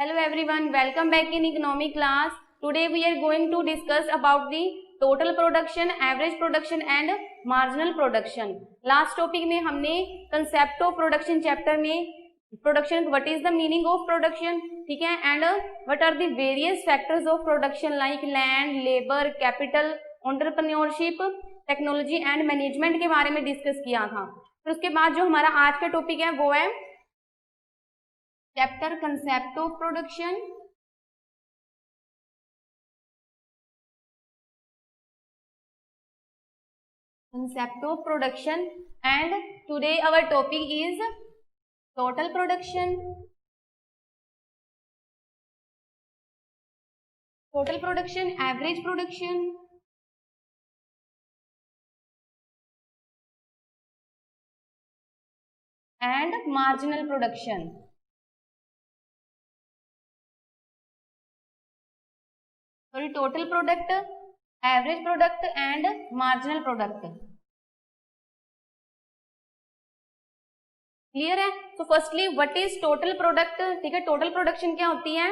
Hello everyone, welcome back in economic class. Today we are going to discuss about the total production, average production and marginal production. Last topic में हमने concept of production chapter में production, what is the meaning of production, ठीक है, and what are the various factors of production like land, labor, capital, entrepreneurship, technology and management के बारे में discuss किया था. फिर उसके बाद जो हमारा आज का टॉपिक है वो है chapter concept of production, concept of production, and today our topic is total production, average production and marginal production. Sorry, total product, average product and marginal product. Clear है? तो firstly what is total product, ठीक है. Total production क्या होती है?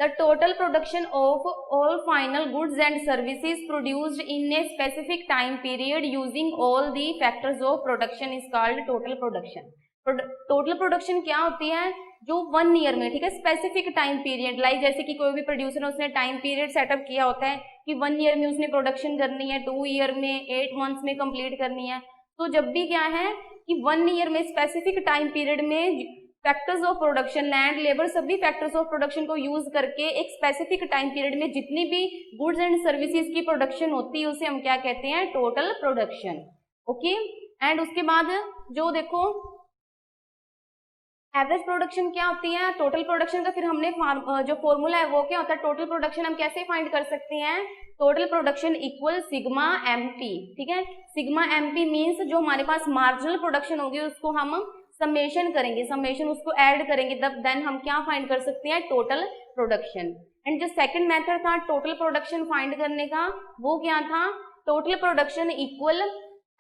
The total production of all final goods and services produced in a specific time period using all the factors of production is called total production. Total production क्या होती है? जो 1 year में, ठीक है, स्पेसिफिक टाइम पीरियड, लाइक जैसे कि कोई भी प्रोड्यूसर है उसने टाइम पीरियड सेटअप किया होता है कि 1 ईयर में उसने प्रोडक्शन करनी है, 2 ईयर में, 8 मंथ्स में कंप्लीट करनी है. तो जब भी क्या है कि 1 ईयर में स्पेसिफिक टाइम पीरियड में factors of production, land, labour, सभी फैक्टर्स ऑफ प्रोडक्शन को यूज करके एक स्पेसिफिक टाइम पीरियड में जितनी भी गुड्स एंड सर्विसेज की प्रोडक्शन होती है उसे हम क्या कहते हैं? Total production. ओके. एंड उसके बाद जो देखो एवरेज प्रोडक्शन क्या होती है? टोटल प्रोडक्शन का फिर हमने जो फॉर्मूला है वो क्या होता है? टोटल प्रोडक्शन हम कैसे फाइंड कर सकते हैं? Total production equal sigma MP, ठीक है. सिग्मा एमपी मींस जो हमारे पास मार्जिनल प्रोडक्शन होगी उसको हम समेशन करेंगे, समेशन उसको ऐड करेंगे, तब देन हम क्या फाइंड कर सकते हैं? Total production. एंड जो सेकंड मेथड था टोटल प्रोडक्शन फाइंड करने का वो क्या था? Total production equal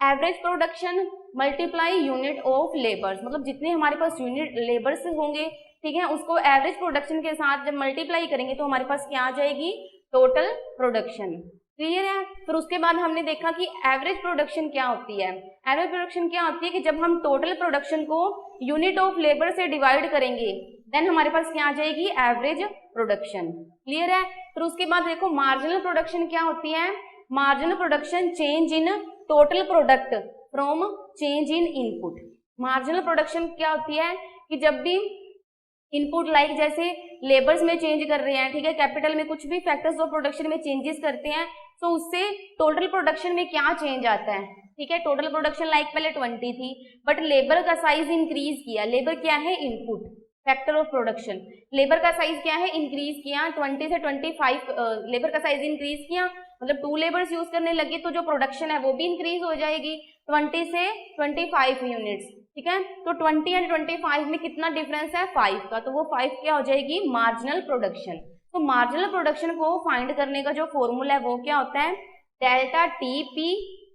average production multiply unit of labours, मतलब जितने हमारे पास यूनिट लेबर्स होंगे, ठीक है, उसको एवरेज प्रोडक्शन के साथ जब मल्टीप्लाई करेंगे तो हमारे पास क्या आ जाएगी? Total production. क्लियर है? फिर उसके बाद हमने देखा कि एवरेज प्रोडक्शन क्या होती है. एवरेज प्रोडक्शन क्या होती है कि जब हम टोटल प्रोडक्शन को यूनिट ऑफ लेबर से डिवाइड करेंगे देन हमारे पास क्या आ जाएगी? Average production. क्लियर है? फिर उसके बाद देखो मार्जिनल प्रोडक्शन क्या होती है? Marginal production change in total product from change in input. Marginal production क्या होती है कि जब भी इनपुट लाइक जैसे लेबर्स में चेंज कर रहे हैं, ठीक है, कैपिटल में, कुछ भी फैक्टर्स ऑफ प्रोडक्शन में चेंजेस करते हैं तो उससे टोटल प्रोडक्शन में क्या चेंज आता है? ठीक है, टोटल प्रोडक्शन लाइक पहले 20 थी बट लेबर का साइज इंक्रीज किया. लेबर क्या है? Input factor of production. Labour का साइज क्या है? इंक्रीज किया. 20 से 25 लेबर का साइज इंक्रीज किया, मतलब 2 लेबर्स यूज करने लगे तो जो प्रोडक्शन है वो भी इंक्रीज हो जाएगी 20 से 25 यूनिट्स. ठीक है, तो 20 एंड 25 में कितना डिफरेंस है? 5 का. तो वो 5 क्या हो जाएगी? Marginal production. तो मार्जिनल प्रोडक्शन को फाइंड करने का जो फॉर्मूला है वो क्या होता है? Delta TP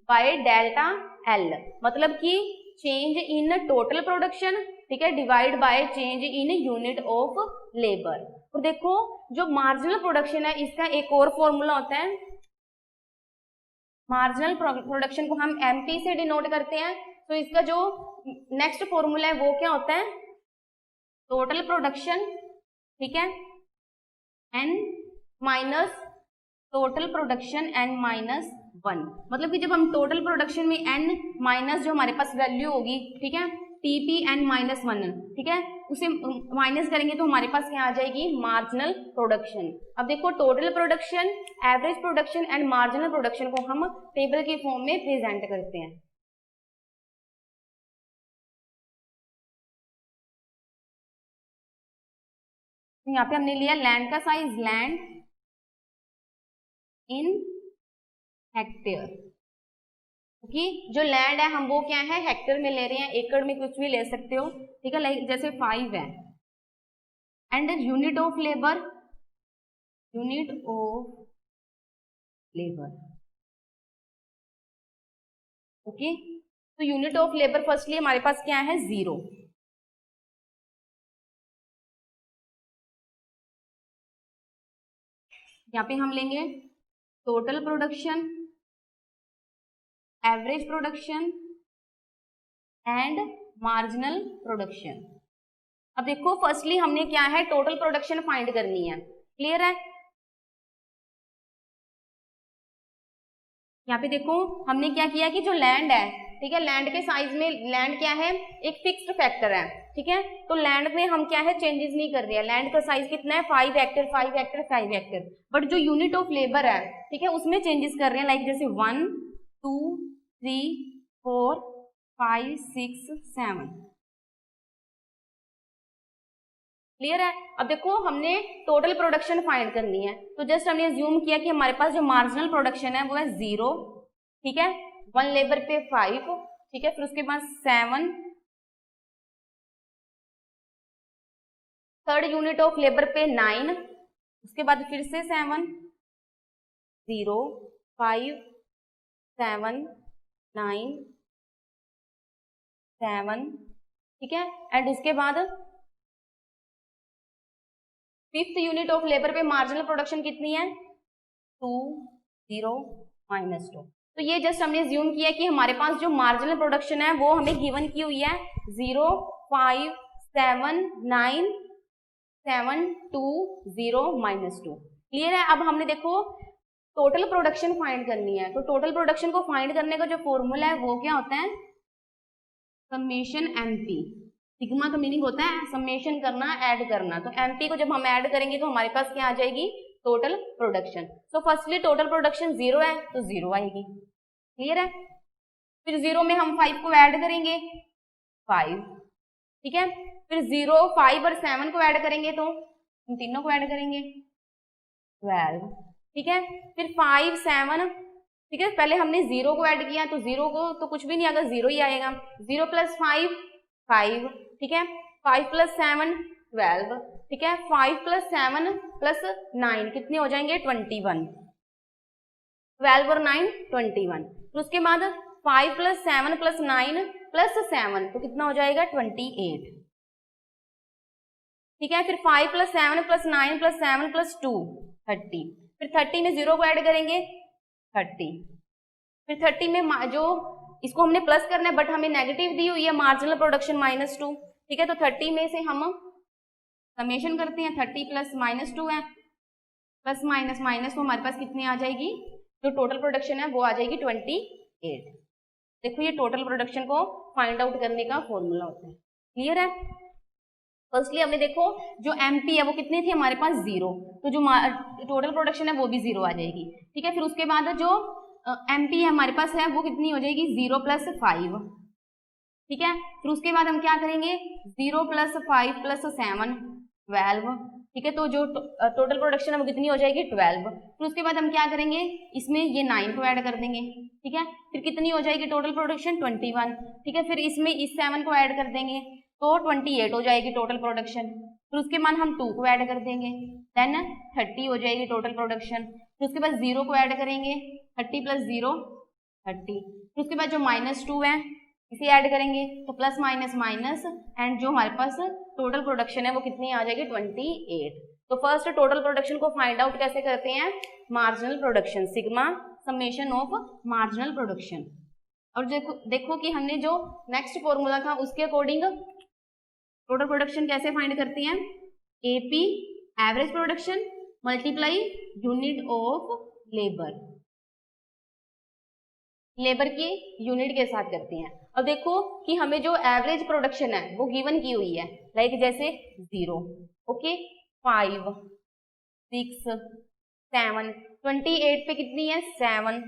by delta L, मतलब कि चेंज इन टोटल प्रोडक्शन, ठीक है, divide by change in unit of labour. और देखो जो मार्जिनल प्रोडक्शन है इसका एक और फॉर्मूला होता है. मार्जिनल प्रोडक्शन को हम एमपी से डिनोट करते हैं. तो इसका जो नेक्स्ट फॉर्मूला है वो क्या होता है? टोटल प्रोडक्शन, ठीक है, N minus total production N minus 1. मतलब कि जब हम टोटल प्रोडक्शन में एन माइनस जो हमारे पास वैल्यू होगी, ठीक है, टीपी एन माइनस 1, ठीक है, उसे माइनस करेंगे तो हमारे पास क्या आ जाएगी? Marginal production. अब देखो total production, average production and marginal production को हम टेबल के फॉर्म में प्रेजेंट करते हैं. यहाँ पे हमने लिया लैंड का size, land in hectare. Okay, जो लैंड है हम वो क्या है? हेक्टेयर में ले रहे हैं, एकड़ में कुछ भी ले सकते हो, ठीक है, लाइक जैसे 5 है. And unit of labour, unit of labour. Okay, तो यूनिट ऑफ लेबर फर्स्टली हमारे पास क्या है? 0. यहाँ पे हम लेंगे total production, average production and marginal production. अब देखो फर्स्टली हमने क्या है, टोटल प्रोडक्शन फाइंड करनी है। क्लियर है? यहाँ पे देखो हमने क्या किया कि जो लैंड है, ठीक है, लैंड के साइज में, लैंड क्या है, एक फिक्स्ड फैक्टर है, ठीक है, तो लैंड में हम क्या है, चेंजेस नहीं कर रहे हैं। लैंड का साइज कितना है, 5 हेक्टेयर 5 हेक्टेयर 5 हेक्टेयर, बट जो यूनिट ऑफ लेबर है, ठीक है, उसमें चेंजेस कर रहे हैं, लाइक जैसे 1 2 3 4 5 6 7। क्लियर है? अब देखो हमने टोटल प्रोडक्शन फाइंड करनी है, तो जस्ट हमने अज्यूम किया कि हमारे पास जो मार्जिनल प्रोडक्शन है वो है 0, ठीक है, 1 लेबर पे 5, ठीक है, फिर उसके बाद 7, थर्ड यूनिट ऑफ लेबर पे 9, उसके बाद फिर से 7, 0 5 7 9 7, ठीक है, एंड उसके बाद फिफ्थ यूनिट ऑफ लेबर पे मार्जिनल प्रोडक्शन कितनी है, 2 0 -2। तो ये जस्ट हमने अज्यूम किया कि हमारे पास जो मार्जिनल प्रोडक्शन है वो हमें गिवन की हुई है 0 5 7 9 7 2 0 -2। क्लियर है? अब हमने देखो टोटल प्रोडक्शन फाइंड करनी है, तो टोटल प्रोडक्शन को फाइंड करने का जो फॉर्मूला है वो क्या होता है, समेशन एमपी। सिग्मा का मीनिंग होता है समेशन करना, ऐड करना, तो एमपी को जब हम ऐड करेंगे तो हमारे पास क्या आ जाएगी, total production. So firstly total production 0 है तो 0 आएगी। क्लियर है? फिर 0 में हम 5 को ऐड करेंगे, 5, ठीक है, फिर 0 5 और 7 को ऐड करेंगे तो इन तीनों को ऐड करेंगे 12, ठीक है, फिर 5 7, ठीक है, पहले हमने 0 को ऐड किया तो 0 को तो कुछ भी नहीं आएगा, 0 ही आएगा, 0 + 5 5, ठीक है, 5 + 7 12, ठीक है, 5 + 7 + 9 कितने हो जाएंगे, 21, 12 और 9 21, तो उसके बाद 5 + 7 + 9 + 7 तो कितना हो जाएगा, 28, ठीक है, फिर 5 + 7 + 9 + 7 + 2 30, फिर 30 में 0 को ऐड करेंगे 30, फिर 30 में जो इसको हमने प्लस करना है बट हमें नेगेटिव दी हुई है मार्जिनल प्रोडक्शन -2, ठीक है, तो 30 में से हम समेशन करते हैं, 30 + -2 है, प्लस माइनस माइनस तो हमारे पास कितनी आ जाएगी, जो टोटल प्रोडक्शन है वो आ जाएगी 28। देखो ये टोटल प्रोडक्शन को फाइंड आउट करने का फॉर्मूला होता है। क्लियर है? फर्स्टली हमने देखो जो एमपी है वो कितनी थी हमारे पास 0, तो जो टोटल प्रोडक्शन है वो भी 0 आ जाएगी, ठीक है, फिर उसके बाद जो एमपी है हमारे पास है वो कितनी हो जाएगी, 0 + 5, ठीक है, फिर उसके बाद हम क्या करेंगे, 0 + 5 + 7 12, ठीक है, तो जो टोटल प्रोडक्शन है वो कितनी हो जाएगी 12, फिर उसके बाद हम क्या करेंगे, इसमें ये 9 को ऐड कर देंगे, ठीक है, फिर कितनी हो जाएगी टोटल प्रोडक्शन 21, ठीक है, फिर इसमें इस 7 को ऐड कर देंगे तो 28 हो जाएगी टोटल प्रोडक्शन, फिर उसके बाद हम 2 को ऐड कर देंगे, देन 30 हो जाएगी टोटल प्रोडक्शन, फिर उसके बाद 0 को ऐड करेंगे, 30 + 0 30, फिर उसके बाद जो -2 है इसे ऐड करेंगे तो प्लस माइनस माइनस, एंड जो हमारे पास टोटल प्रोडक्शन है वो कितनी आ जाएगी 28। तो फर्स्ट टोटल प्रोडक्शन को फाइंड आउट कैसे करते हैं, marginal production, sigma summation of marginal production. और देखो कि हमने जो नेक्स्ट फॉर्मूला था उसके अकॉर्डिंग टोटल प्रोडक्शन कैसे फाइंड करते हैं, AP average production multiply unit of labour, labour की यूनिट के साथ करते हैं। अब देखो कि हमें जो एवरेज प्रोडक्शन है वो गिवन की हुई है, लाइक जैसे 0, ओके, 5 6 7, 28 पे कितनी है 7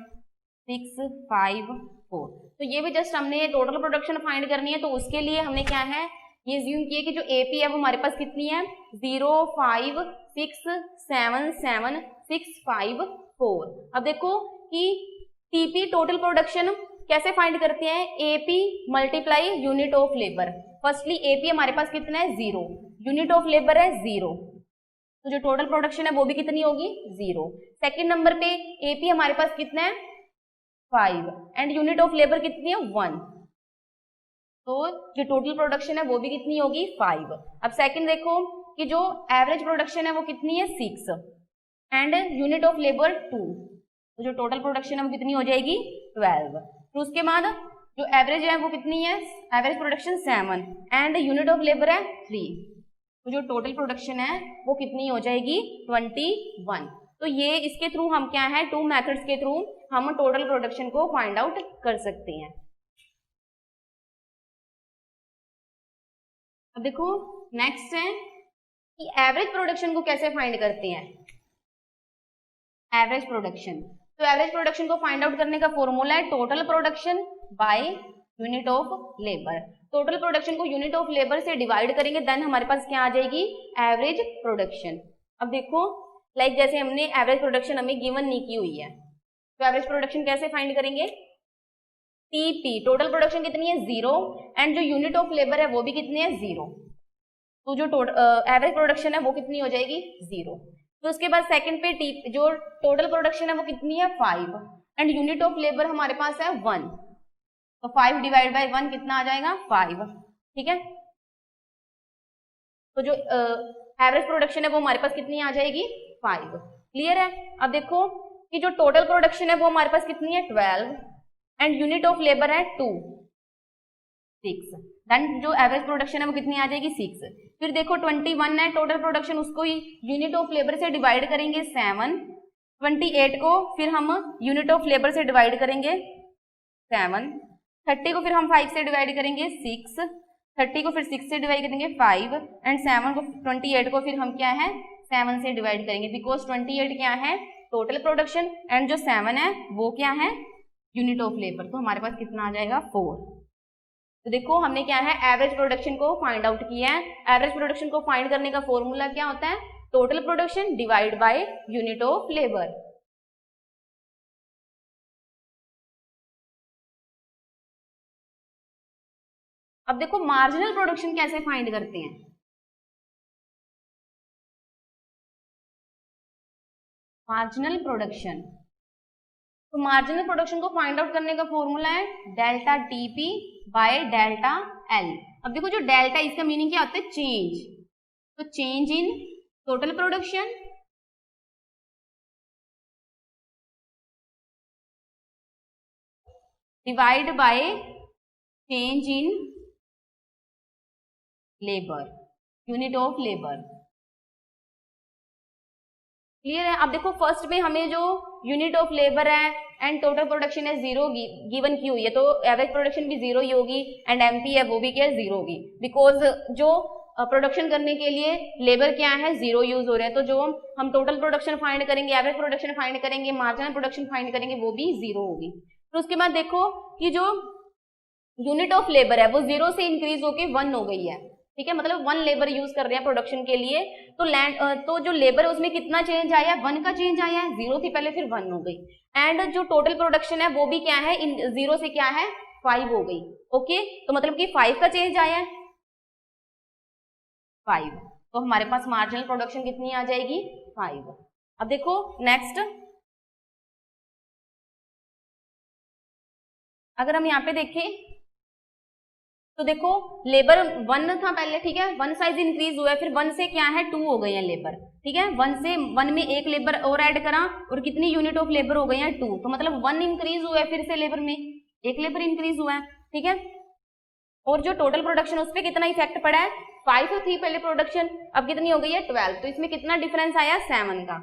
6 5 4, तो ये भी जस्ट हमने टोटल प्रोडक्शन फाइंड करनी है, तो उसके लिए हमने क्या है ये अज्यूम किया कि जो एपी है वो हमारे पास कितनी है 0 5 6 7 7 6 5 4। अब देखो कि टीपी टोटल प्रोडक्शन कैसे फाइंड करते हैं, AP multiply unit of labour. Firstly AP हमारे पास कितना है 0, यूनिट ऑफ लेबर है 0, तो जो टोटल प्रोडक्शन है वो भी कितनी होगी 0। सेकंड नंबर पे एपी हमारे पास कितना है 5 एंड यूनिट ऑफ लेबर कितनी है 1, तो जो टोटल प्रोडक्शन है वो भी कितनी होगी 5। अब सेकंड देखो कि जो एवरेज प्रोडक्शन है वो कितनी है 6, एंड यूनिट ऑफ लेबर 2, तो जो टोटल प्रोडक्शन है वो कितनी हो जाएगी 12। फिर उसके बाद जो एवरेज है वो कितनी है, average production 7 and unit of labour है 3, तो जो टोटल प्रोडक्शन है वो कितनी हो जाएगी 21। तो ये इसके थ्रू हम क्या है, 2 मेथड्स के थ्रू हम टोटल प्रोडक्शन को फाइंड आउट कर सकते हैं। अब देखो नेक्स्ट है कि एवरेज प्रोडक्शन को कैसे फाइंड करते हैं। एवरेज प्रोडक्शन, तो एवरेज प्रोडक्शन को फाइंड आउट करने का फॉर्मूला है total production by unit of labour. Total production को यूनिट ऑफ लेबर से डिवाइड करेंगे, देन हमारे पास क्या आ जाएगी एवरेज प्रोडक्शन। अब देखो लाइक जैसे हमने एवरेज प्रोडक्शन हमें गिवन नहीं की हुई है, तो एवरेज प्रोडक्शन कैसे फाइंड करेंगे, टीपी, टोटल प्रोडक्शन कितनी है 0 एंड जो यूनिट ऑफ लेबर है वो भी कितनी है 0, तो जो एवरेज प्रोडक्शन है वो कितनी हो जाएगी 0। तो उसके बाद सेकंड पे जो टोटल प्रोडक्शन है वो कितनी है 5 एंड यूनिट ऑफ लेबर हमारे पास है 1, तो 5 डिवाइड बाय 1 कितना आ जाएगा 5, ठीक है। तो जो एवरेज प्रोडक्शन है वो हमारे पास कितनी आ जाएगी 5, क्लियर है। अब देखो कि जो टोटल प्रोडक्शन है वो हमारे पास कितनी है 12 एंड यूनिट ऑफ लेबर है 2, 6, देन जो एवरेज प्रोडक्शन है वो कितनी आ जाएगी 6। फिर देखो 21 है टोटल प्रोडक्शन, उसको ही यूनिट ऑफ लेबर से डिवाइड करेंगे 7, 28 को फिर हम यूनिट ऑफ लेबर से डिवाइड करेंगे 7, 30 को फिर हम 5 से डिवाइड करेंगे 6, 30 को फिर 6 से डिवाइड करेंगे 5 एंड 7 को 28 को फिर हम क्या है 7 से डिवाइड करेंगे, बिकॉज 28 क्या है टोटल प्रोडक्शन एंड जो 7 है वो क्या है यूनिट ऑफ लेबर, तो हमारे पास कितना आ जाएगा 4। तो देखो हमने क्या है एवरेज प्रोडक्शन को फाइंड आउट किया है। एवरेज प्रोडक्शन को फाइंड करने का फॉर्मूला क्या होता है, total production divide by unit of labour. अब देखो मार्जिनल प्रोडक्शन कैसे फाइंड करते हैं। मार्जिनल प्रोडक्शन, तो मार्जिनल प्रोडक्शन को फाइंड आउट करने का फॉर्मूला है delta TP by delta L. अब देखो जो डेल्टा इसका मीनिंग क्या होता है चेंज, तो change in total production divide by change in labour, unit of labour, clear है। अब देखो फर्स्ट में हमें जो यूनिट ऑफ लेबर है एंड टोटल प्रोडक्शन है 0 गिवन की हुई है, तो एवरेज प्रोडक्शन भी 0 ही होगी एंड एमपी है वो भी क्या है 0 होगी, बिकॉज जो प्रोडक्शन करने के लिए लेबर क्या है 0 यूज हो रहे हैं। तो जो हम टोटल प्रोडक्शन फाइंड करेंगे, एवरेज प्रोडक्शन फाइंड करेंगे, मार्जिनल प्रोडक्शन फाइंड करेंगे, वो भी 0 होगी। तो उसके बाद देखो कि जो यूनिट ऑफ लेबर है वो 0 से इंक्रीज होके 1 हो गई है, ठीक है, मतलब 1 लेबर यूज कर रहे हैं प्रोडक्शन के लिए। तो जो लेबर है उसमें कितना चेंज आया है 1 का चेंज आया है, 0 थी पहले फिर 1 हो गई एंड जो टोटल प्रोडक्शन है वो भी क्या है 0 से क्या है 5 हो गई, ओके। तो मतलब कि 5 का चेंज आया है 5, तो हमारे पास मार्जिनल प्रोडक्शन कितनी आ जाएगी 5। अब देखो नेक्स्ट, अगर हम यहाँ पे देखें तो देखो लेबर 1 था पहले, ठीक है, 1 साइज इंक्रीज हुआ है, फिर 1 से क्या है 2 हो गए हैं लेबर, ठीक है, 1 में एक लेबर और ऐड करा और कितनी यूनिट ऑफ लेबर हो गई है 2, तो मतलब 1 इंक्रीज हुआ है, फिर से लेबर में एक लेबर इंक्रीज हुआ है, ठीक है। और जो टोटल प्रोडक्शन उस पर कितना इफेक्ट पड़ा है 5 तो थी पहले प्रोडक्शन, अब कितनी हो गई है 12, तो इसमें कितना डिफरेंस आया 7 का।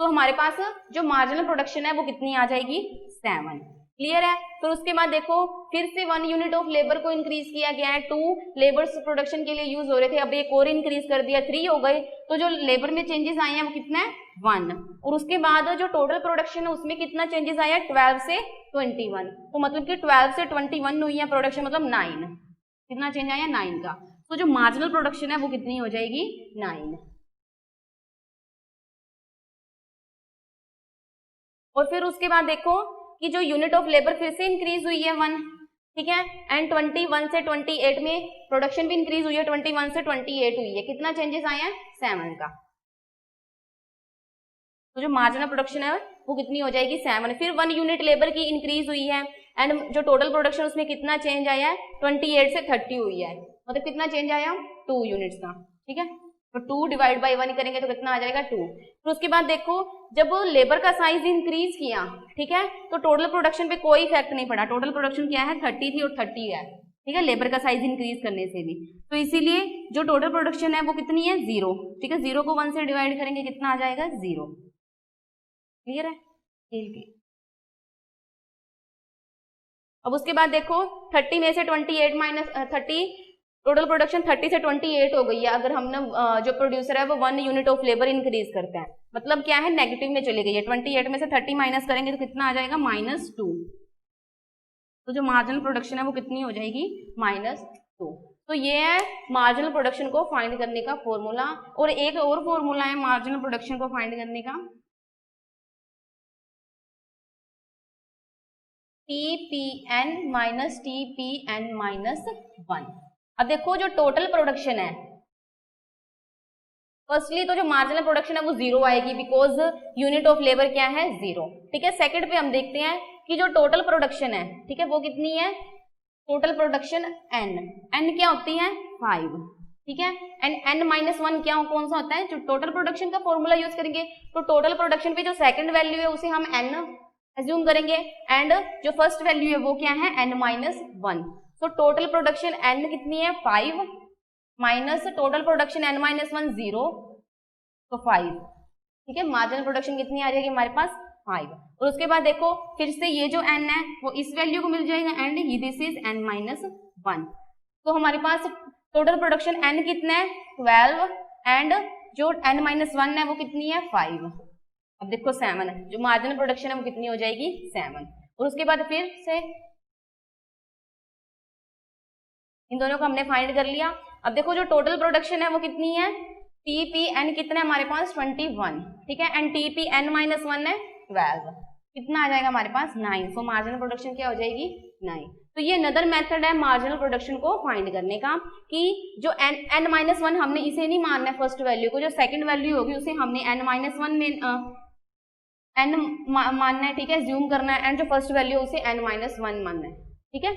तो हमारे पास जो मार्जिनल प्रोडक्शन है वो कितनी आ जाएगी 7, क्लियर है। तो उसके बाद देखो फिर से 1 यूनिट ऑफ लेबर को इंक्रीज किया गया है, 2 लेबर्स प्रोडक्शन के लिए यूज हो रहे थे, अब एक और इंक्रीज कर दिया 3 हो गए, तो जो लेबर में चेंजेस आए हैं वो कितना है 1। और उसके बाद जो टोटल प्रोडक्शन है उसमें कितना चेंजेस आया 12 से 21, तो मतलब कि 12 से 21 हुई है प्रोडक्शन, मतलब 9, कितना चेंज आया 9 का। तो जो मार्जिनल प्रोडक्शन है वो कितनी हो जाएगी 9। और फिर उसके बाद देखो कि जो यूनिट ऑफ लेबर फिर से इंक्रीज हुई है 1, ठीक है, एंड 21 से 28 में प्रोडक्शन भी इंक्रीज हुई है, 21 से 28 हुई है, कितना चेंजेस आए हैं 7 का। तो जो मार्जिनल प्रोडक्शन है वो कितनी हो जाएगी 7। फिर 1 यूनिट लेबर की इंक्रीज हुई है एंड जो टोटल प्रोडक्शन उसमें कितना चेंज आया है 28 से 30 हुई है, मतलब कितना चेंज आया 2 यूनिट्स का, ठीक है। तो 2 डिवाइड बाई 1 करेंगे तो कितना आ जाएगा 2। फिर उसके बाद देखो जब लेबर का साइज इंक्रीज किया, ठीक है, तो टोटल प्रोडक्शन पे कोई इफेक्ट नहीं पड़ा। टोटल प्रोडक्शन क्या है 30 थी और 30 है, ठीक है, लेबर का साइज इंक्रीज करने से भी। तो इसीलिए जो टोटल प्रोडक्शन है वो कितनी है 0, ठीक है, 0 को 1 से डिवाइड करेंगे कितना आ जाएगा 0। क्लियर है। अब उसके बाद देखो 30 में से 28 माइनस 30, टोटल प्रोडक्शन 30 से 28 हो गई है अगर हमने जो प्रोड्यूसर है वो 1 यूनिट ऑफ लेबर इंक्रीज करता है, मतलब क्या है नेगेटिव में चली गई है। 28 में से 30 माइनस करेंगे तो कितना आ जाएगा -2। तो जो मार्जिनल प्रोडक्शन है वो कितनी हो जाएगी -2। तो ये है मार्जिनल प्रोडक्शन को फाइंड करने का फॉर्मूला। और एक और फॉर्मूला है मार्जिनल प्रोडक्शन को फाइंड करने का, TPN माइनस TPN माइनस 1। अब देखो जो टोटल प्रोडक्शन है, फर्स्टली तो जो मार्जिनल प्रोडक्शन है वो 0 आएगी बिकॉज यूनिट ऑफ लेबर क्या है 0, ठीक है। सेकंड पे हम देखते हैं कि जो टोटल प्रोडक्शन है, ठीक है, वो कितनी है, टोटल प्रोडक्शन n क्या होती है 5, ठीक है, एंड n माइनस 1 क्या कौन सा होता है, जो टोटल प्रोडक्शन का फॉर्मूला यूज करेंगे। तो टोटल प्रोडक्शन पे जो सेकंड वैल्यू है उसे हम n एज्यूम करेंगे एंड जो फर्स्ट वैल्यू है वो क्या है n माइनस 1। तो टोटल प्रोडक्शन n कितनी है 5 minus total production n minus 1 0, तो 5, ठीक है। मार्जिनल प्रोडक्शन कितनी आ जाएगी हमारे पास 5। और उसके बाद देखो फिर से ये जो n है वो इस वैल्यू को मिल जाएगा and this is n minus 1। तो हमारे पास टोटल प्रोडक्शन n कितना है 12 एंड जो n माइनस 1 है वो कितनी है 5। अब देखो 7, जो मार्जिनल प्रोडक्शन है वो कितनी हो जाएगी 7। और उसके बाद फिर से इन दोनों को हमने फाइंड कर लिया। अब देखो जो टोटल प्रोडक्शन है वो कितनी है, TPN कितना है हमारे पास 21, ठीक है, एंड TPN माइनस 1 है 12, कितना आ जाएगा हमारे पास 9। सो मार्जिनल प्रोडक्शन क्या हो जाएगी 9। तो ये अनदर मेथड है मार्जिनल प्रोडक्शन को फाइंड करने का कि जो n माइनस 1 हमने इसे नहीं मानना है फर्स्ट वैल्यू को, जो सेकंड वैल्यू होगी उसे हमने n माइनस 1 में n मानना है, ठीक है, ज्यूम करना है, एंड जो फर्स्ट वैल्यू उसे n माइनस 1 मानना है, ठीक है।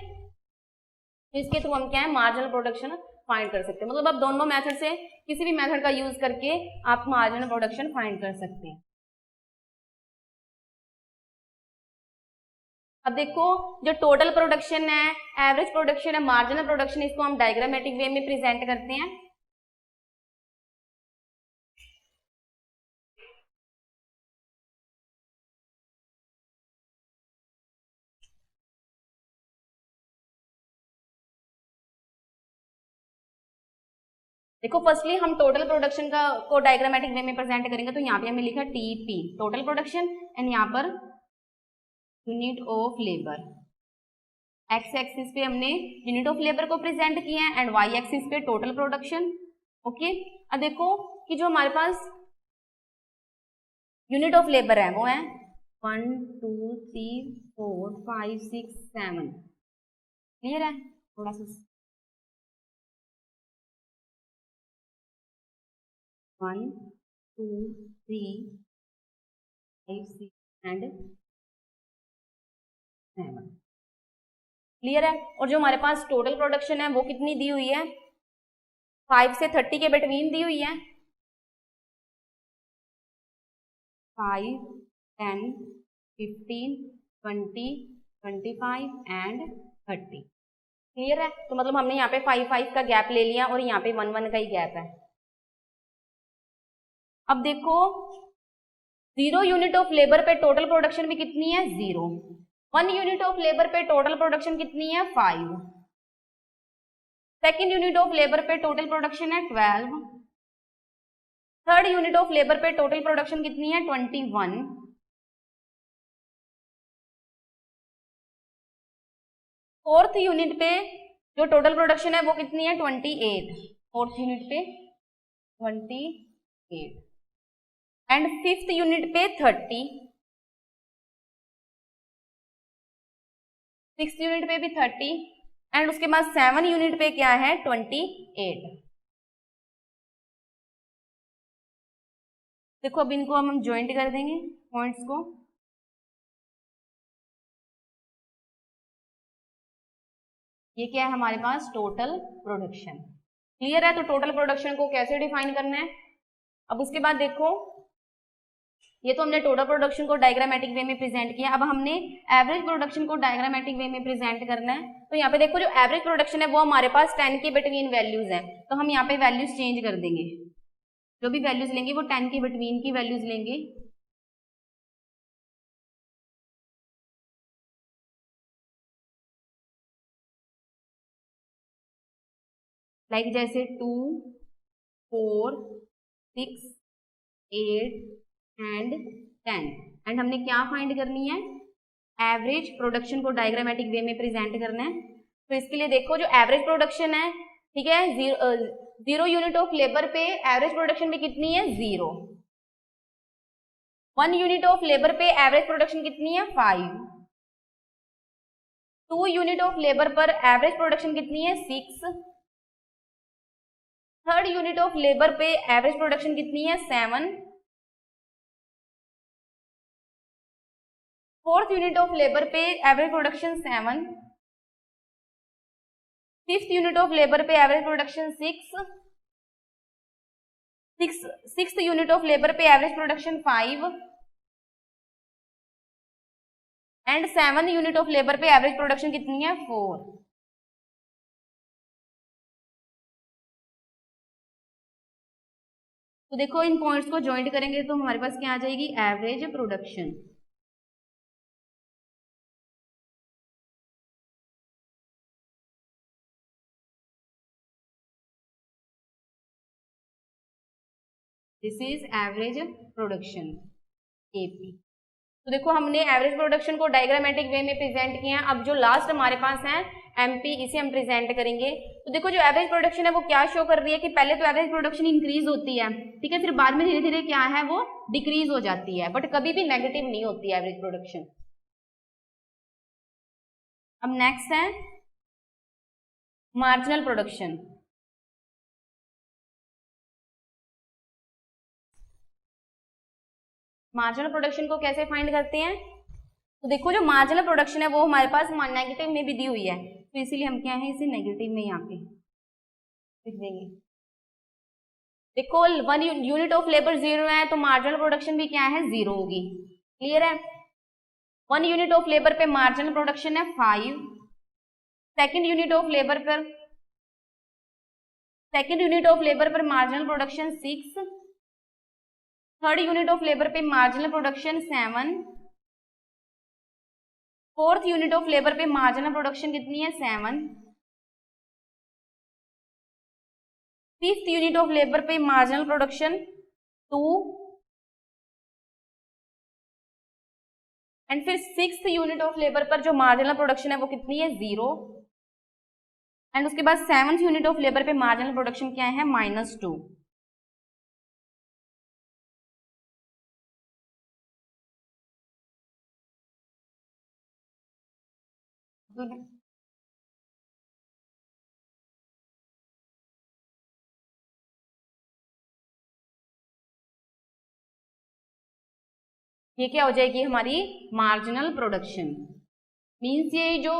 तो इसके थ्रू हम क्या है मार्जिनल प्रोडक्शन फाइंड कर सकते हैं। मतलब आप दोनों मेथड से किसी भी मेथड का यूज करके आप मार्जिनल प्रोडक्शन फाइंड कर सकते हैं। अब देखो जो टोटल प्रोडक्शन है, एवरेज प्रोडक्शन है, मार्जिनल प्रोडक्शन, इसको हम डायग्रामेटिक वे में प्रेजेंट करते हैं। देखो फर्स्टली हम टोटल प्रोडक्शन का को डायग्रामेटिक वे में प्रेजेंट करेंगे। तो यहाँ पे हमें लिखा टीपी टोटल प्रोडक्शन एंड यहाँ per unit of labour. X axis पे हमने यूनिट ऑफ लेबर को प्रेजेंट किया है एंड वाई एक्सिस पे टोटल प्रोडक्शन। ओके, अब देखो कि जो हमारे पास यूनिट ऑफ लेबर है वो है 1 2 3 4 5 6 7। क्लियर है, थोड़ा सा 1 2 3 5 6 एंड 7। क्लियर है। और जो हमारे पास टोटल प्रोडक्शन है वो कितनी दी हुई है 5 से 30 के बिटवीन दी हुई है, 5 10 15 20 25 एंड 30। क्लियर है। तो मतलब हमने यहाँ पे 5 5 का गैप ले लिया और यहाँ पे 1 1 का ही गैप है। अब देखो 0 यूनिट ऑफ लेबर पे टोटल प्रोडक्शन भी कितनी है 0, 1 यूनिट ऑफ लेबर पे टोटल प्रोडक्शन कितनी है 5, सेकेंड यूनिट ऑफ लेबर पे टोटल प्रोडक्शन है 12, थर्ड यूनिट ऑफ लेबर पे टोटल प्रोडक्शन कितनी है 21, फोर्थ यूनिट पे जो टोटल प्रोडक्शन है वो कितनी है 28, फोर्थ यूनिट पे 28 एंड फिफ्थ यूनिट पे 30, सिक्स यूनिट पे भी 30 एंड उसके बाद 7 यूनिट पे क्या है 28। देखो अब इनको हम ज्वाइंट कर देंगे पॉइंट्स को। ये क्या है हमारे पास टोटल प्रोडक्शन, क्लियर है? तो टोटल प्रोडक्शन को कैसे डिफाइन करना है? अब उसके बाद देखो, ये तो हमने टोटल प्रोडक्शन को डायग्रामेटिक वे में प्रेजेंट किया। अब हमने एवरेज प्रोडक्शन को डायग्रामेटिक वे में प्रेजेंट करना है। तो यहाँ पे देखो जो एवरेज प्रोडक्शन है वो हमारे पास 10 के बिटवीन वैल्यूज है, तो हम यहाँ पे वैल्यूज चेंज कर देंगे। जो भी वैल्यूज लेंगे वो 10 के बिटवीन की वैल्यूज लेंगे। लाइक जैसे 2, 4, 6, 8 एंड 10। एंड हमने क्या फाइंड करनी है? एवरेज प्रोडक्शन को डायग्रामेटिक वे में प्रेजेंट करना है। तो इसके लिए देखो जो एवरेज प्रोडक्शन है, ठीक है, 0 यूनिट ऑफ लेबर पे एवरेज प्रोडक्शन भी कितनी है? 0। 1 यूनिट ऑफ लेबर पे एवरेज प्रोडक्शन कितनी है? 5। 2 यूनिट ऑफ लेबर पर एवरेज प्रोडक्शन कितनी है? 6। 3rd यूनिट ऑफ लेबर पे एवरेज प्रोडक्शन कितनी है? 7। 4th यूनिट ऑफ लेबर पे average production 7। 5th unit of labour पे average production 6। 6th unit of labour पे average production 5 and 7th unit of labour पे average production कितनी है? 4। तो देखो इन पॉइंट्स को ज्वाइंट करेंगे तो हमारे पास क्या आ जाएगी? Average production. This is average production AP. तो देखो हमने एवरेज प्रोडक्शन को डायग्रामेटिक वे में प्रेजेंट किया है। अब जो लास्ट हमारे पास है एमपी, इसे हम प्रेजेंट करेंगे। तो देखो जो एवरेज प्रोडक्शन है वो क्या शो कर रही है कि पहले तो एवरेज प्रोडक्शन इंक्रीज होती है, ठीक है, फिर बाद में धीरे धीरे क्या है वो डिक्रीज हो जाती है, बट कभी भी नेगेटिव नहीं होती है एवरेज प्रोडक्शन। अब नेक्स्ट है मार्जिनल प्रोडक्शन। मार्जिनल प्रोडक्शन को कैसे फाइंड करते हैं? तो देखो जो मार्जिनल प्रोडक्शन है वो हमारे पास नेगेटिव में भी दी हुई है, तो इसीलिए हम क्या है इसे नेगेटिव में यहाँ पे लिख देंगे। देखो 1 यूनिट ऑफ लेबर 0 है तो मार्जिनल प्रोडक्शन भी क्या है? 0 होगी। क्लियर है? 1 यूनिट ऑफ लेबर पे मार्जिनल प्रोडक्शन है 5। सेकेंड यूनिट ऑफ लेबर पर marginal production 6। 3rd unit of labour पे marginal production 7। 4th unit of labour पे मार्जिनल प्रोडक्शन कितनी है? 7। 5th यूनिट ऑफ लेबर पे मार्जिनल प्रोडक्शन 2 एंड फिर 6th यूनिट ऑफ लेबर पर जो मार्जिनल प्रोडक्शन है वो कितनी है? 0। एंड उसके बाद 7th यूनिट ऑफ लेबर पे मार्जिनल प्रोडक्शन क्या है? -2। ये क्या हो जाएगी हमारी मार्जिनल प्रोडक्शन। मीन्स ये जो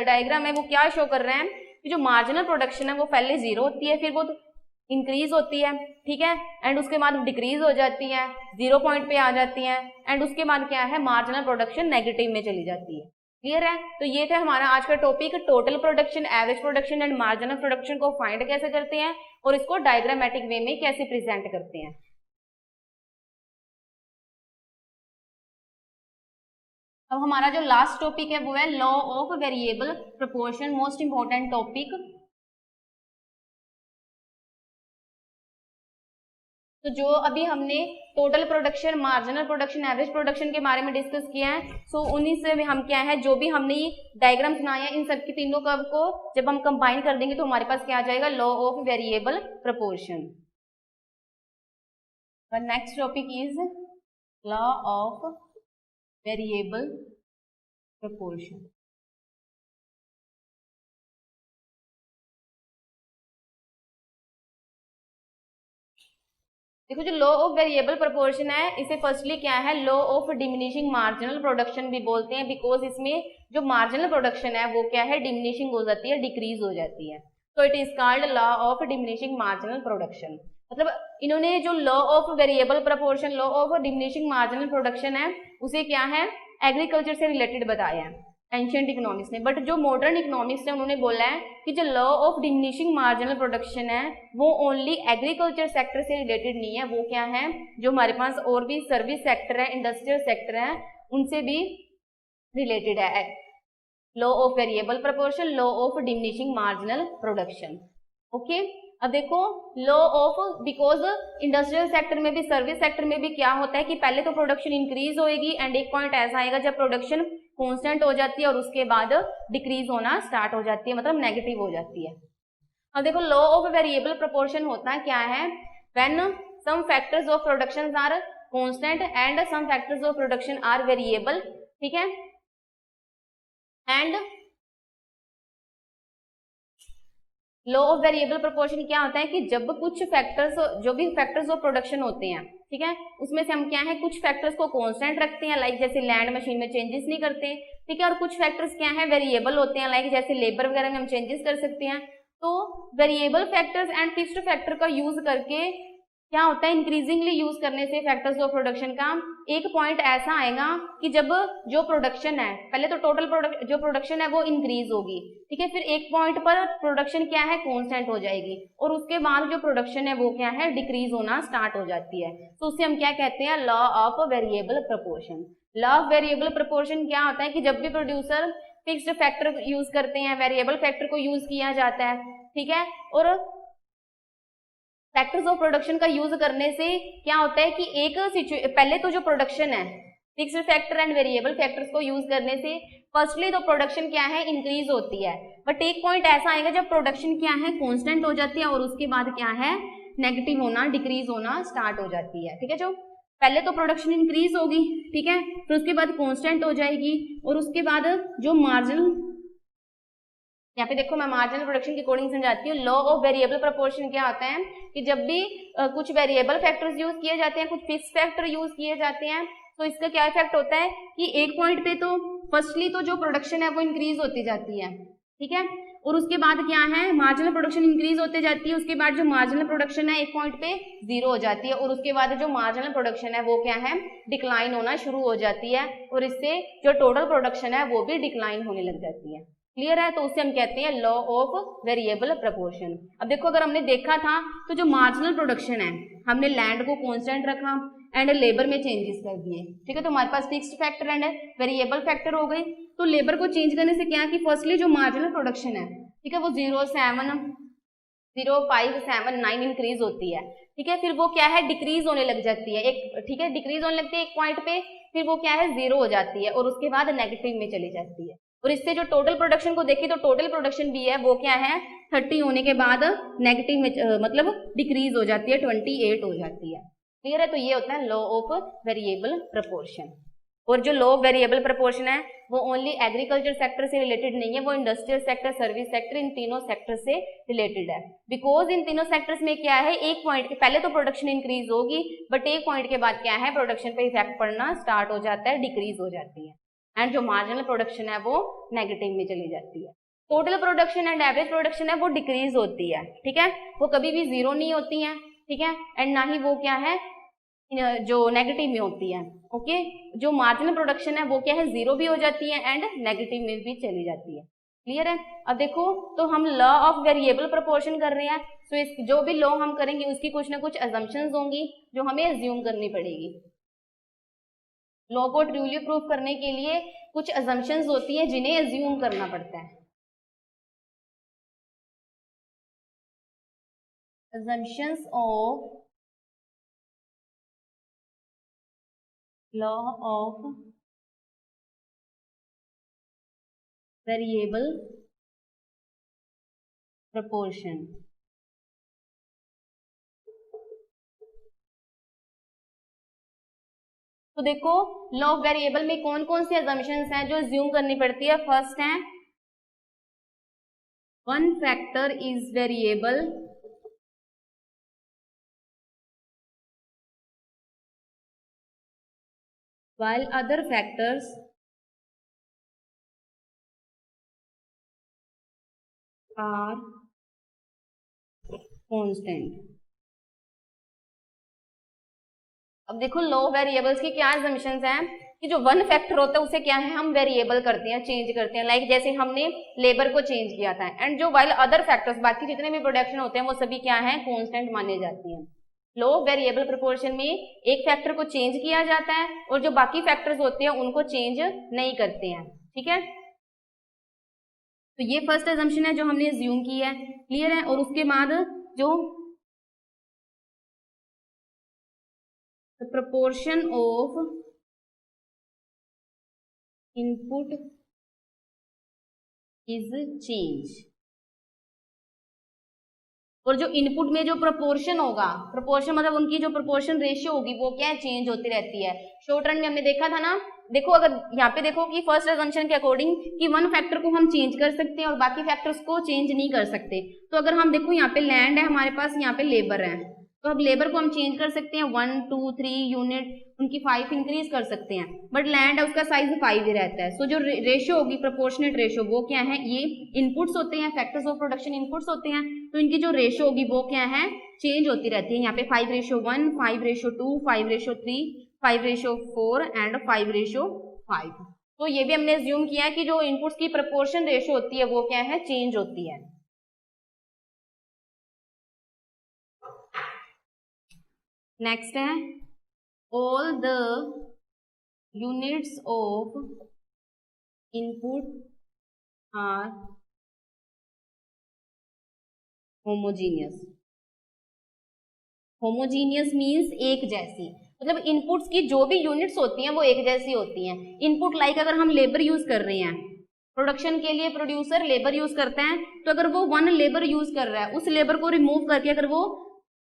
डायग्राम है वो क्या शो कर रहे हैं कि जो मार्जिनल प्रोडक्शन है वो पहले 0 होती है, फिर वो इंक्रीज होती है, ठीक है, एंड उसके बाद डिक्रीज हो जाती है, 0 पॉइंट पे आ जाती है, एंड उसके बाद क्या है मार्जिनल प्रोडक्शन नेगेटिव में चली जाती है। क्लियर है? तो ये था हमारा आज का topic, total production, average production and marginal production को फाइंड कैसे करते हैं और इसको डायग्रामेटिक वे में कैसे प्रेजेंट करते हैं। अब हमारा जो लास्ट टॉपिक है वो है law of variable proportion, most important topic. तो जो अभी हमने total production, marginal production, average production के बारे में डिस्कस किया है, सो उन्हीं से भी हम क्या है जो भी हमने डायग्राम बनाया है इन सब की तीनों कर्व को जब हम कंबाइन कर देंगे तो हमारे पास क्या आ जाएगा? Law of variable proportion. Next topic is law of variable proportion. देखो जो लॉ ऑफ वेरिएबल प्रोपोर्शन है इसे फर्स्टली क्या है law of diminishing marginal production भी बोलते हैं, बिकॉज इसमें जो मार्जिनल प्रोडक्शन है वो क्या है डिमिनिशिंग हो जाती है, डिक्रीज हो जाती है। तो it is called law of diminishing marginal production. मतलब इन्होंने जो law of variable proportion, law of diminishing marginal production है, उसे क्या है, एग्रीकल्चर से रिलेटेड बताया है एंशिएंट इकोनॉमिक्स ने। बट जो मॉडर्न इकोनॉमिक्स है उन्होंने बोला है कि जो law of diminishing marginal production है वो ओनली एग्रीकल्चर सेक्टर से रिलेटेड नहीं है, वो क्या है, जो हमारे पास और भी सर्विस सेक्टर है, इंडस्ट्रियल सेक्टर है, उनसे भी रिलेटेड है। Law of variable proportion, law of diminishing marginal production. Okay, अब देखो law of, because industrial sector में भी, सर्विस सेक्टर में भी क्या होता है कि पहले तो प्रोडक्शन इंक्रीज होएगी एंड एक पॉइंट ऐसा आएगा जब प्रोडक्शन कांस्टेंट हो जाती है और उसके बाद डिक्रीज होना स्टार्ट हो जाती है, मतलब नेगेटिव हो जाती है। अब देखो लॉ ऑफ वेरिएबल प्रोपोर्शन होता है क्या है, when some factors of production are constant and some factors of production are variable, ठीक है, and law of variable proportion क्या होता है कि जब कुछ फैक्टर्स, जो भी फैक्टर्स ऑफ प्रोडक्शन होते हैं, ठीक है, उसमें से हम क्या है, कुछ फैक्टर्स को कांस्टेंट रखते हैं, लाइक जैसे लैंड मशीन में चेंजेस नहीं करते, ठीक है, और कुछ फैक्टर्स क्या है, वेरिएबल होते हैं, लाइक जैसे लेबर वगैरह में हम चेंजेस कर सकते हैं। तो variable factors and fixed factor का यूज करके क्या होता है, इंक्रीजिंगली यूज करने से फैक्टर्स ऑफ प्रोडक्शन का एक पॉइंट ऐसा आएगा कि जब जो प्रोडक्शन है, पहले तो टोटल जो प्रोडक्शन है वो इंक्रीज होगी, ठीक है, फिर एक पॉइंट पर प्रोडक्शन क्या है, कांस्टेंट हो जाएगी, और उसके बाद जो प्रोडक्शन है वो क्या है, डिक्रीज होना स्टार्ट हो जाती है। तो उसे हम क्या कहते हैं, law of variable proportion. Law of variable proportion क्या होता है कि जब भी प्रोड्यूसर फिक्स्ड फैक्टर यूज करते हैं, वेरिएबल फैक्टर को यूज किया जाता है, ठीक है, और फैक्टर्स ऑफ प्रोडक्शन का यूज करने से क्या होता है कि एक पहले तो जो प्रोडक्शन है, fixed factor and variable factors को यूज करने से फर्स्टली तो प्रोडक्शन क्या है, इंक्रीज होती है, बट एक पॉइंट ऐसा आएगा जब प्रोडक्शन क्या है, कांस्टेंट हो जाती है और उसके बाद क्या है, नेगेटिव होना, डिक्रीज होना स्टार्ट हो जाती है, ठीक है। जो पहले तो प्रोडक्शन इंक्रीज होगी, ठीक है, फिर उसके बाद कांस्टेंट हो जाएगी, और उसके बाद जो मार्जिनल, यहाँ पे देखो मैं मार्जिनल प्रोडक्शन की कोडिंग समझाती हूँ। लॉ ऑफ वेरिएबल प्रोपोर्शन क्या होता है कि जब भी कुछ वेरिएबल फैक्टर्स यूज किए जाते हैं, कुछ फिक्स फैक्टर यूज किए जाते हैं, तो इसका क्या इफेक्ट होता है कि एक पॉइंट पे तो फर्स्टली तो जो प्रोडक्शन है वो इंक्रीज होती जाती है, ठीक है, और उसके बाद क्या है, मार्जिनल प्रोडक्शन इंक्रीज होते जाती है, उसके बाद जो मार्जिनल प्रोडक्शन है एक पॉइंट पे जीरो हो जाती है, और उसके बाद जो मार्जिनल प्रोडक्शन है वो क्या है, डिक्लाइन होना शुरू हो जाती है, और इससे जो टोटल प्रोडक्शन है वो भी डिक्लाइन होने लग जाती है। क्लियर है, तो उसे हम कहते हैं लॉ ऑफ वेरिएबल प्रोपोर्शन। अब देखो अगर हमने देखा था तो जो मार्जिनल प्रोडक्शन है, हमने लैंड को कांस्टेंट रखा एंड लेबर में चेंजेस कर दिए, ठीक है, तो हमारे पास fixed factor and variable factor हो गई। तो लेबर को चेंज करने से क्या कि फर्स्टली जो मार्जिनल प्रोडक्शन है, ठीक है, वो 0.579 इंक्रीज होती है, ठीक है, फिर वो क्या है, डिक्रीज होने लग जाती है, एक, ठीक है, डिक्रीज होने लगती है एक पॉइंट पे, फिर वो क्या है, जीरो हो जाती है और उसके बाद नेगेटिव में चली जाती है। और इससे जो टोटल प्रोडक्शन को देखिए तो टोटल प्रोडक्शन भी है वो क्या है, 30 होने के बाद नेगेटिव में मतलब डिक्रीज हो जाती है, 28 हो जाती है। क्लियर है, तो ये होता है लॉ ऑफ वेरिएबल प्रोपोर्शन। और जो लॉ ऑफ वेरिएबल प्रोपोर्शन है वो ओनली एग्रीकल्चर सेक्टर से रिलेटेड नहीं है, वो इंडस्ट्रियल सेक्टर, सर्विस सेक्टर, इन तीनों सेक्टर से रिलेटेड है। बिकॉज इन तीनों सेक्टर्स में क्या है, एक पॉइंट के पहले तो प्रोडक्शन इंक्रीज होगी, बट एक पॉइंट के बाद क्या है, प्रोडक्शन पे इफेक्ट पड़ना स्टार्ट हो जाता है, डिक्रीज हो जाती है, एंड जो मार्जिनल प्रोडक्शन है वो नेगेटिव में चली जाती है। Total production and average production है वो डिक्रीज होती है, ठीक है, वो कभी भी जीरो नहीं होती है, ठीक है, एंड ना ही वो क्या है, जो नेगेटिव में होती है। ओके, जो मार्जिनल प्रोडक्शन है वो क्या है, जीरो भी हो जाती है एंड नेगेटिव में भी चली जाती है। क्लियर है, अब देखो तो हम लॉ ऑफ वेरिएबल प्रोपोर्शन कर रहे हैं, तो इस जो भी लॉ हम करेंगे उसकी कुछ ना कुछ अजम्पशंस होंगी जो हमें अज्यूम करनी पड़ेगी। लॉ को ट्रूली प्रूफ करने के लिए कुछ अजम्पशंस होती है जिन्हें अज्यूम करना पड़ता है। assumptions of law of variable proportion। तो देखो लॉ ऑफ वेरिएबल में कौन कौन सी assumptions हैं जो अज्यूम करनी पड़ती है। फर्स्ट है one factor is variable while other factors are constant. अब देखो लो वेरिएबल्स की क्या assumptions हैं कि जो वन फैक्टर होता है उसे क्या है हम वेरिएबल करते हैं, चेंज करते हैं, लाइक जैसे हमने लेबर को चेंज किया था। एंड जो वाइल अदर फैक्टर्स बाकी जितने भी प्रोडक्शन होते हैं वो सभी क्या है कांस्टेंट माने जाती हैं। लो वेरिएबल प्रोपोर्शन में एक फैक्टर को चेंज किया जाता है और जो बाकी फैक्टर्स होते हैं उनको चेंज नहीं करते हैं, ठीक है। तो ये फर्स्ट assumption है जो हमने assume की है, क्लियर है। और उसके बाद जो the proportion of input is change, और जो इनपुट में जो प्रोपोर्शन होगा, प्रोपोर्शन मतलब उनकी जो प्रोपोर्शन रेशियो होगी वो क्या है चेंज होती रहती है। शॉर्ट रन में हमने देखा था ना, देखो अगर यहाँ पे देखो कि फर्स्ट assumption के अकॉर्डिंग कि वन फैक्टर को हम चेंज कर सकते हैं और बाकी फैक्टर्स को चेंज नहीं कर सकते। तो अगर हम देखो यहाँ पे लैंड है हमारे पास, यहाँ पे लेबर है, तो अब लेबर को हम चेंज कर सकते हैं 1 2 3 यूनिट, उनकी 5 इंक्रीज कर सकते हैं, बट लैंड है उसका साइज 5 ही रहता है। सो जो रेशियो होगी प्रोपोर्शनेट रेशियो वो क्या है, ये इनपुट्स होते हैं, फैक्टर्स ऑफ प्रोडक्शन इनपुट्स होते हैं, तो इनकी जो रेशियो होगी वो क्या है चेंज होती रहती है। यहाँ पे 5:1, 5:2, 5:3, 5:4 एंड 5:5। तो ये भी हमने अज्यूम किया है कि जो इनपुट्स की प्रोपोर्शन रेशियो होती है वो क्या है चेंज होती है। नेक्स्ट है all the units of input are homogeneous. Homogeneous means एक जैसी, मतलब इनपुट्स की जो भी यूनिट्स होती हैं वो एक जैसी होती हैं। इनपुट लाइक अगर हम लेबर यूज कर रहे हैं प्रोडक्शन के लिए, प्रोड्यूसर लेबर यूज करते हैं, तो अगर वो 1 लेबर यूज कर रहा है उस लेबर को रिमूव करके अगर वो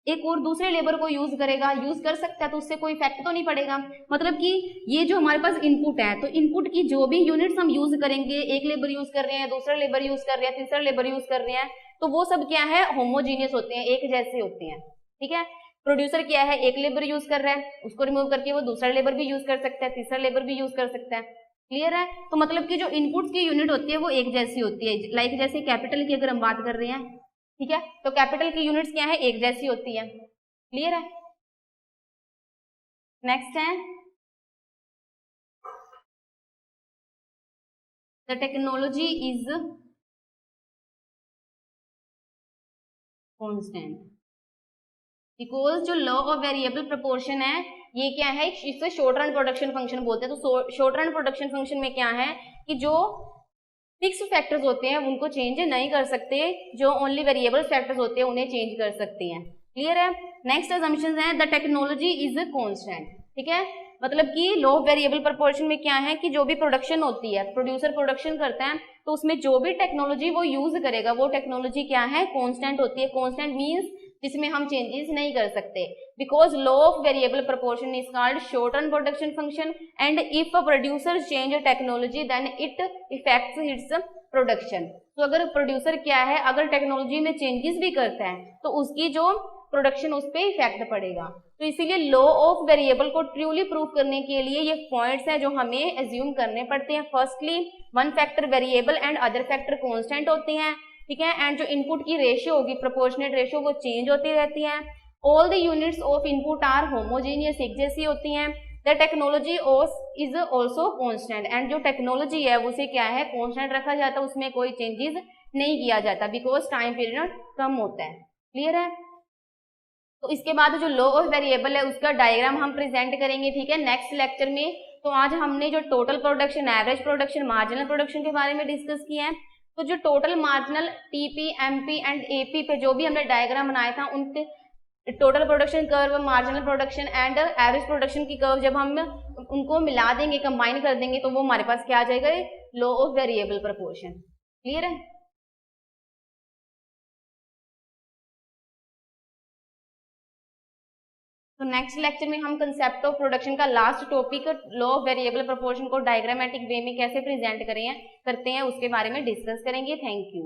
एक और दूसरे लेबर को यूज करेगा, यूज कर सकता है, तो उससे कोई इफेक्ट तो नहीं पड़ेगा। मतलब कि ये जो हमारे पास इनपुट है, तो इनपुट की जो भी यूनिट्स हम यूज करेंगे, एक लेबर यूज कर रहे हैं, दूसरा लेबर यूज कर रहे हैं, तीसरा लेबर यूज कर रहे हैं, तो वो सब क्या है होमोजीनियस होते हैं, एक जैसे होते हैं, ठीक है। प्रोड्यूसर क्या है एक लेबर यूज कर रहा है, उसको रिमूव करके वो दूसरा लेबर भी यूज कर सकता है, तीसरा लेबर भी यूज कर सकता है, क्लियर है। तो मतलब कि जो इनपुट्स की यूनिट होती है वो एक जैसी होती है, लाइक जैसे कैपिटल की अगर हम बात कर रहे हैं, ठीक है, तो कैपिटल की यूनिट्स क्या है एक जैसी होती है, क्लियर है। नेक्स्ट है the technology is constant because जो लॉ ऑफ वेरिएबल प्रोपोर्शन है ये क्या है, इससे शॉर्ट रन प्रोडक्शन फंक्शन बोलते हैं। तो शॉर्ट रन प्रोडक्शन फंक्शन में क्या है कि जो फिक्स फैक्टर्स होते हैं उनको चेंज नहीं कर सकते, जो ओनली वेरिएबल फैक्टर्स होते हैं उन्हें चेंज कर सकते हैं, क्लियर है। नेक्स्ट असम्पशन है द टेक्नोलॉजी इज कांस्टेंट, ठीक है, मतलब कि लॉ ऑफ वेरिएबल प्रोपोर्शन में क्या है कि जो भी प्रोडक्शन होती है, प्रोड्यूसर प्रोडक्शन करता है, तो उसमें जो भी टेक्नोलॉजी वो यूज करेगा वो टेक्नोलॉजी क्या है कांस्टेंट होती है। कांस्टेंट मींस जिसमें हम चेंजेस नहीं कर सकते, because law of variable proportion is called short run production function and if a producer change technology then it effects its production. तो अगर प्रोड्यूसर क्या है अगर टेक्नोलॉजी में चेंजेस भी करता है तो उसकी जो प्रोडक्शन उस पर इफेक्ट पड़ेगा। तो इसीलिए लॉ ऑफ वेरिएबल को ट्रूली प्रूव करने के लिए ये पॉइंट्स हैं जो हमें एज्यूम करने पड़ते हैं। Firstly one factor variable and other factor constant होते हैं, ठीक है, एंड जो इनपुट की रेशियो होगी प्रोपोर्शनेट रेशियो वो चेंज होती रहती है। All the units of input are homogeneous एक जैसी होती हैं। The technology is also constant and जो टेक्नोलॉजी है उसे क्या है कांस्टेंट रखा जाता है, उसमें कोई चेंजेस नहीं किया जाता बिकॉज टाइम पीरियड कम होता है, क्लियर है। तो इसके बाद जो लॉ ऑफ वेरिएबल है उसका डायग्राम हम प्रेजेंट करेंगे, ठीक है, नेक्स्ट लेक्चर में। तो आज हमने जो total production, average production, marginal production के बारे में डिस्कस किया है। तो जो total marginal TP, MP and AP पे जो भी हमने डायग्राम बनाया था उनके total production curve, marginal production and average production की कर्व जब हम उनको मिला देंगे, कंबाइन कर देंगे, तो वो हमारे पास क्या आ जाएगा, law of variable proportion, clear है। तो नेक्स्ट लेक्चर में हम कंसेप्ट ऑफ प्रोडक्शन का last topic law of variable proportion को डायग्रामेटिक वे में कैसे प्रेजेंट करते हैं उसके बारे में डिस्कस करेंगे। Thank you.